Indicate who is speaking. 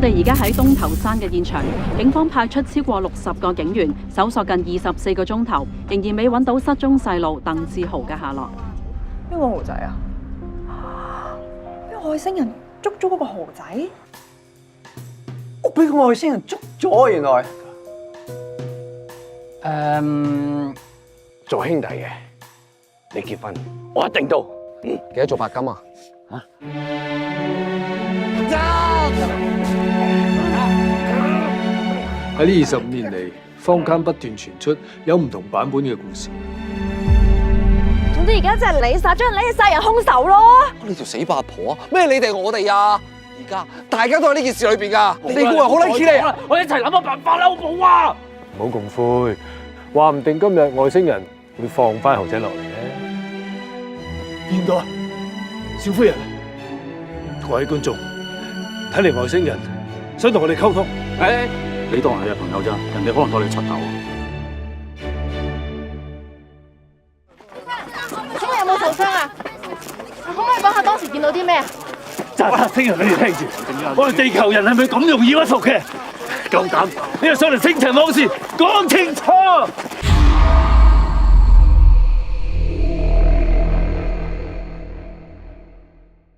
Speaker 1: 我哋而家喺東頭山嘅現場，警方派出超過60個警員，搜索近24個鐘頭，仍然未揾到失蹤細路鄧志豪嘅下落。
Speaker 2: 邊個豪仔啊？俾外星人捉咗嗰個豪仔？
Speaker 3: 我俾個外星人捉咗，原來。做兄弟嘅，你結婚，我一定到。
Speaker 4: 幾多做白金啊？
Speaker 5: 喺呢25年嚟，坊間不斷傳出有唔同版本嘅故事。
Speaker 2: 總之而家就係你殺人兇手咯！
Speaker 4: 你條死八婆啊！咩你哋我哋啊？而家大家都喺呢件事裏邊噶，你估人好撚似你啊？
Speaker 6: 我一齊諗個辦法啦，好唔好啊？
Speaker 5: 唔好咁灰，話唔定今日外星人會放翻豪仔落嚟咧。見到啊，小夫人，各位觀眾，睇嚟外星人想同我哋溝通。
Speaker 6: 你當係朋友咋？人哋可能當你柒頭。
Speaker 7: 請問有冇受傷啊？可唔可以講下當時見到啲咩啊？
Speaker 5: 外星人，你哋聽住，我哋地球人係咪咁容易屈服嘅？夠膽，你又上嚟星塵往事，講清楚！